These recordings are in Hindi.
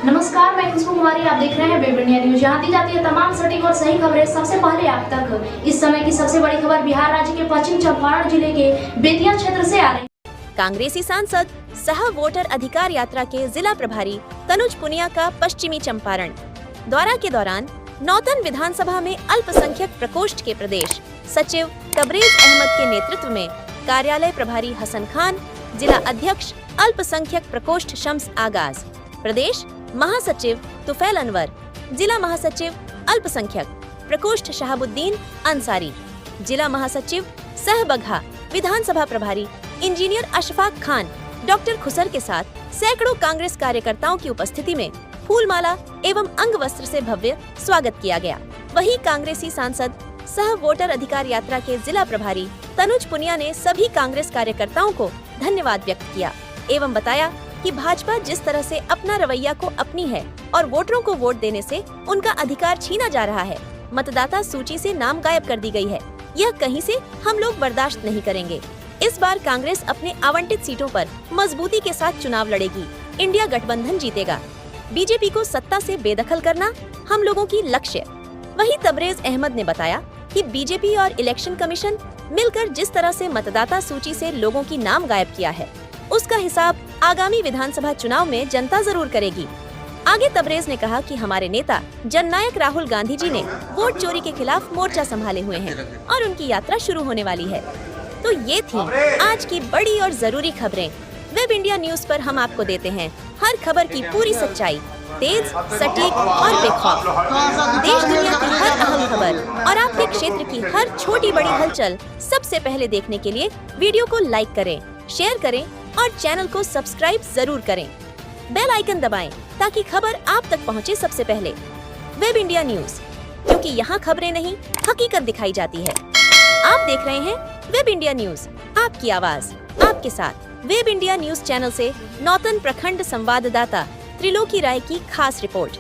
नमस्कार, मैं खुशबू कुमारी। आप देख रहे हैं वेब इंडिया न्यूज। यहाँ दी जाती है तमाम सटीक और सही खबरें सबसे पहले आप तक। इस समय की सबसे बड़ी खबर बिहार राज्य के पश्चिम चंपारण जिले के बेतिया क्षेत्र से आ रही है। कांग्रेसी सांसद सह वोटर अधिकार यात्रा के जिला प्रभारी तनुज पुनिया का पश्चिमी चंपारण दौरा के दौरान नौतन विधानसभा में अल्पसंख्यक प्रकोष्ठ के प्रदेश सचिव तबरेज अहमद के नेतृत्व में कार्यालय प्रभारी हसन खान, जिला अध्यक्ष अल्पसंख्यक प्रकोष्ठ शम्स आगाज, प्रदेश महासचिव तुफैल अनवर, जिला महासचिव अल्पसंख्यक प्रकोष्ठ शहाबुद्दीन अंसारी, जिला महासचिव सह बगहा विधानसभा प्रभारी इंजीनियर अशफाक खान, डॉक्टर खुसर के साथ सैकड़ों कांग्रेस कार्यकर्ताओं की उपस्थिति में फूलमाला एवं अंग वस्त्र से भव्य स्वागत किया गया। वहीं कांग्रेसी सांसद सह वोटर अधिकार यात्रा के जिला प्रभारी तनुज पुनिया ने सभी कांग्रेस कार्यकर्ताओं को धन्यवाद व्यक्त किया एवं बताया कि भाजपा जिस तरह से अपना रवैया को अपनी है और वोटरों को वोट देने से उनका अधिकार छीना जा रहा है, मतदाता सूची से नाम गायब कर दी गई है, यह कहीं से हम लोग बर्दाश्त नहीं करेंगे। इस बार कांग्रेस अपने आवंटित सीटों पर मजबूती के साथ चुनाव लड़ेगी, इंडिया गठबंधन जीतेगा। बीजेपी को सत्ता से बेदखल करना हम लोगों की लक्ष्य। वहीं तबरेज अहमद ने बताया कि बीजेपी और इलेक्शन कमीशन मिलकर जिस तरह से मतदाता सूची से लोगों की नाम गायब किया है, उसका हिसाब आगामी विधानसभा चुनाव में जनता जरूर करेगी। आगे तबरेज ने कहा कि हमारे नेता जननायक राहुल गांधी जी ने वोट चोरी के खिलाफ मोर्चा संभाले हुए हैं और उनकी यात्रा शुरू होने वाली है। तो ये थी आज की बड़ी और जरूरी खबरें। वेब इंडिया न्यूज पर हम आपको देते हैं हर खबर की पूरी सच्चाई, तेज, सटीक और बेखौफ। देश दुनिया की हर अहम खबर और आपके क्षेत्र की हर छोटी बड़ी हलचल सबसे पहले देखने के लिए वीडियो को लाइक करें, शेयर करें और चैनल को सब्सक्राइब जरूर करें। बेल आइकन दबाएं ताकि खबर आप तक पहुंचे सबसे पहले। वेब इंडिया न्यूज, क्योंकि यहाँ खबरें नहीं हकीकत दिखाई जाती है। आप देख रहे हैं वेब इंडिया न्यूज, आपकी आवाज आपके साथ। वेब इंडिया न्यूज चैनल से नौतन प्रखंड संवाददाता त्रिलोकी राय की खास रिपोर्ट।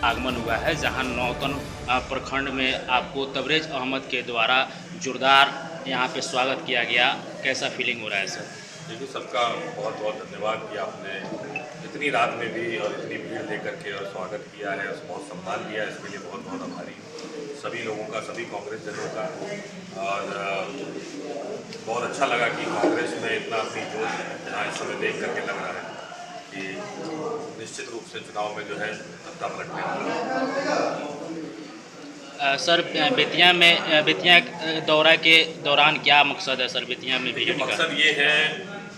आगमन हुआ है जहां नौतन प्रखंड में आपको तबरेज अहमद के द्वारा जोरदार यहां पे स्वागत किया गया, कैसा फीलिंग हो रहा है सर? देखिए, सबका बहुत बहुत धन्यवाद कि आपने इतनी रात में भी और इतनी भीड़ लेकर के और स्वागत किया है, बहुत सम्मान दिया है, इसके लिए बहुत बहुत आभारी सभी लोगों का, सभी कांग्रेस जनों का। और बहुत अच्छा लगा कि कांग्रेस में इतना अपनी जोश जहाँ इस समय देख करके लग रहा है कि निश्चित रूप से चुनाव में जो है सत्ता पलटने वाला। सर, बेतिया दौरा के दौरान क्या मकसद है सर? बेतिया में भी मकसद ये है,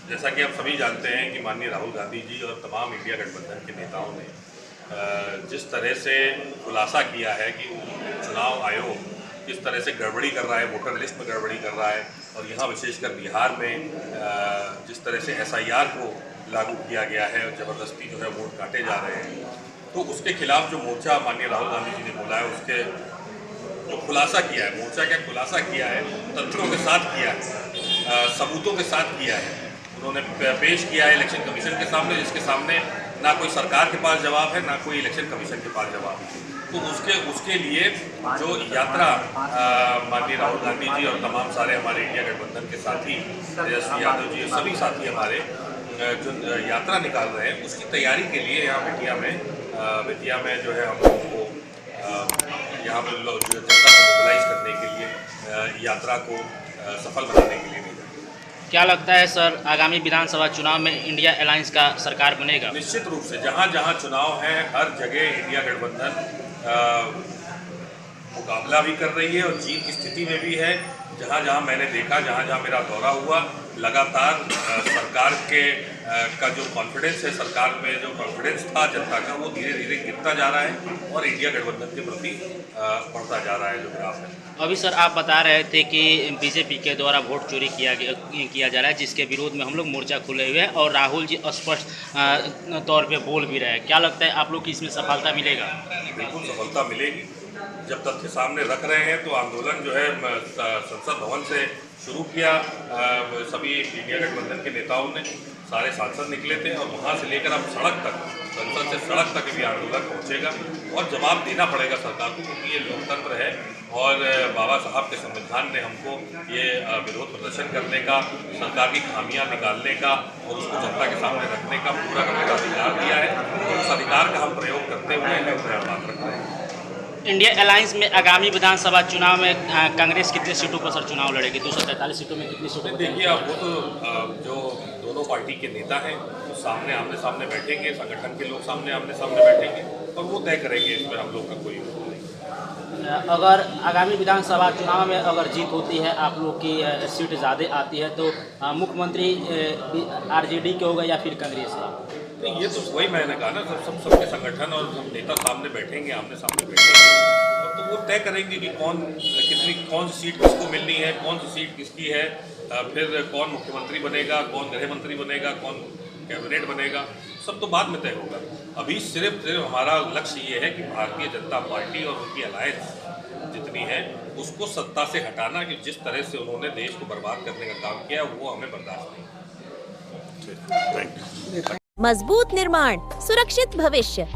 जैसा कि आप सभी जानते हैं कि माननीय राहुल गांधी जी और तमाम इंडिया गठबंधन के नेताओं ने जिस तरह से खुलासा किया है कि चुनाव आयोग किस तरह से गड़बड़ी कर रहा है, वोटर लिस्ट में गड़बड़ी कर रहा है, और यहाँ विशेषकर बिहार में जिस तरह से SIR को लागू किया गया है और ज़बरदस्ती जो है वोट काटे जा रहे हैं, तो उसके खिलाफ जो मोर्चा माननीय राहुल गांधी जी ने बोला है, उसके जो खुलासा किया है, मोर्चा क्या खुलासा किया है, तथ्यों के साथ किया है, सबूतों के साथ किया है, उन्होंने पेश किया है इलेक्शन कमीशन के सामने, जिसके सामने ना कोई सरकार के पास जवाब है, ना कोई इलेक्शन कमीशन के पास जवाब है। तो उसके लिए जो यात्रा माननीय राहुल गांधी जी और तमाम सारे हमारे इंडिया गठबंधन के साथी तेजस्वी यादव जी, सभी साथी हमारे जो यात्रा निकाल रहे हैं, उसकी तैयारी के लिए यहाँ बेतिया में जो है हम लोगों को यहाँ पर जो जनता को मोबिलाइज करने के लिए यात्रा को सफल बनाने के लिए भेजा। क्या लगता है सर, आगामी विधानसभा चुनाव में इंडिया अलायंस का सरकार बनेगा? निश्चित रूप से जहाँ जहाँ चुनाव है, हर जगह इंडिया गठबंधन मुकाबला भी कर रही है और जीत की स्थिति में भी है। जहाँ जहाँ मैंने देखा, जहाँ जहाँ मेरा दौरा हुआ, लगातार सरकार का जो कॉन्फिडेंस है, सरकार में जो कॉन्फिडेंस था जनता का, वो धीरे धीरे गिरता जा रहा है और इंडिया गठबंधन के प्रति बढ़ता जा रहा है जो ग्राफ है। अभी सर आप बता रहे थे कि बीजेपी के द्वारा वोट चोरी किया जा रहा है, जिसके विरोध में हम लोग मोर्चा खुले हुए हैं और राहुल जी स्पष्ट तौर पे बोल भी रहे हैं। क्या लगता है आप लोग की इसमें सफलता मिलेगा? बिल्कुल सफलता मिलेगी। जब तथ्य सामने रख रहे हैं तो आंदोलन जो है संसद भवन से शुरू किया, सभी इंडिया गठबंधन के नेताओं ने, सारे सांसद निकले थे और वहाँ से लेकर अब सड़क तक, संसद से सड़क तक भी आंदोलन पहुँचेगा और जवाब देना पड़ेगा सरकार को, क्योंकि ये लोकतंत्र है और बाबा साहब के संविधान ने हमको ये विरोध प्रदर्शन करने का, सरकार की खामियां निकालने का और उसको जनता के सामने रखने का पूरा अधिकार दिया है। और उस अधिकार इंडिया अलायंस में आगामी विधानसभा चुनाव में कांग्रेस कितनी सीटों पर सर चुनाव लड़ेगी? 243 सीटों में कितनी सीटों पर? देखिए, अब वो तो जो दोनों पार्टी के नेता हैं वो सामने आमने सामने बैठेंगे, संगठन के लोग सामने आमने सामने बैठेंगे और वो तय करेंगे। इसमें हम लोग का कोई अगर आगामी विधानसभा चुनाव में अगर जीत होती है, आप लोग की सीट ज़्यादा आती है, तो मुख्यमंत्री आरजेडी के होगा या फिर कांग्रेस का? नहीं, ये तो वही मैंने कहा ना, सबके संगठन और सब नेता सामने बैठेंगे, आमने सामने बैठेंगे तो वो तय करेंगे कि कौन सी सीट किसको मिलनी है, कौन सी सीट किसकी है, फिर कौन मुख्यमंत्री बनेगा, कौन गृह मंत्री बनेगा, कौन कैबिनेट बनेगा, सब तो बाद में तय होगा। अभी सिर्फ हमारा लक्ष्य ये है कि भारतीय जनता पार्टी और उनकी अलायंस जितनी है उसको सत्ता से हटाना, कि जिस तरह से उन्होंने देश को बर्बाद करने का काम किया वो हमें बर्दाश्त नहीं। मजबूत निर्माण, सुरक्षित भविष्य,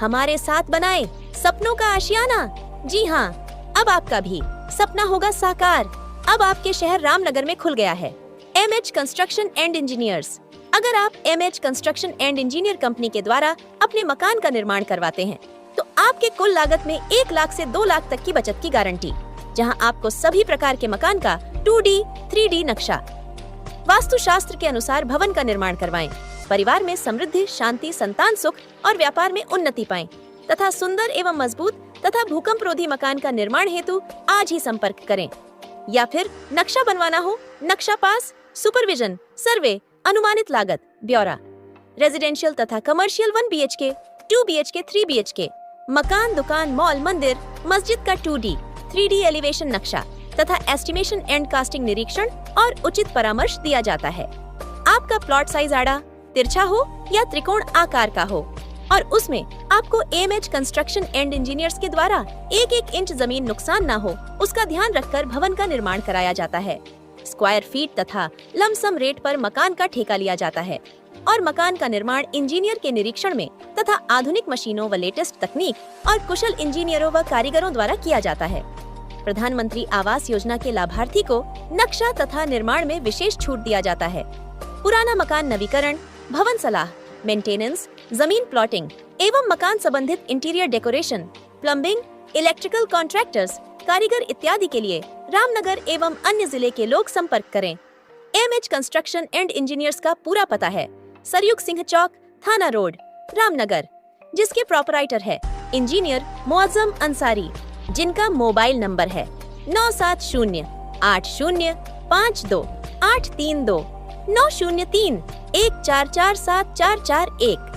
हमारे साथ बनाएं सपनों का आशियाना। जी हाँ, अब आपका भी सपना होगा साकार। अब आपके शहर रामनगर में खुल गया है MH कंस्ट्रक्शन एंड इंजीनियर्स। अगर आप MH construction and engineer company के द्वारा अपने मकान का निर्माण करवाते हैं तो आपके कुल लागत में 1 लाख से 2 लाख तक की बचत की गारंटी, जहां आपको सभी प्रकार के मकान का 2D, 3D नक्शा, वास्तुशास्त्र के अनुसार भवन का निर्माण करवाएं। परिवार में समृद्धि, शांति, संतान सुख और व्यापार में उन्नति पाएं तथा सुंदर एवं मजबूत तथा भूकंप रोधी मकान का निर्माण हेतु आज ही संपर्क करें। या फिर नक्शा बनवाना हो, नक्शा पास, सुपरविजन, सर्वे, अनुमानित लागत, ब्यौरा, रेजिडेंशियल तथा कमर्शियल 1 BHK, 2 BHK, 3 BHK, मकान, दुकान, मॉल, मंदिर, मस्जिद का 2D, 3D एलिवेशन नक्शा तथा एस्टिमेशन एंड कास्टिंग निरीक्षण और उचित परामर्श दिया जाता है। आपका प्लॉट साइज आड़ा, तिरछा हो या त्रिकोण आकार का हो और उसमें आपको MH कंस्ट्रक्शन एंड इंजीनियर्स के द्वारा 1-1 इंच जमीन नुकसान ना हो, उसका ध्यान रखकर भवन का निर्माण कराया जाता है। स्क्वायर फीट तथा लमसम रेट पर मकान का ठेका लिया जाता है और मकान का निर्माण इंजीनियर के निरीक्षण में तथा आधुनिक मशीनों व लेटेस्ट तकनीक और कुशल इंजीनियरों व कारीगरों द्वारा किया जाता है। प्रधानमंत्री आवास योजना के लाभार्थी को नक्शा तथा निर्माण में विशेष छूट दिया जाता है। पुराना मकान नवीकरण, भवन सलाह, मेंटेनेंस, जमीन प्लॉटिंग एवं मकान संबंधित interior decoration, plumbing, electrical contractors, कारीगर इत्यादि के लिए रामनगर एवं अन्य जिले के लोग संपर्क करें। MH कंस्ट्रक्शन एंड इंजीनियर्स का पूरा पता है सरयुग सिंह चौक, थाना रोड, रामनगर, जिसके प्रोपराइटर है इंजीनियर मुअज्जम अंसारी, जिनका मोबाइल नंबर है 9708052832 903 14474441।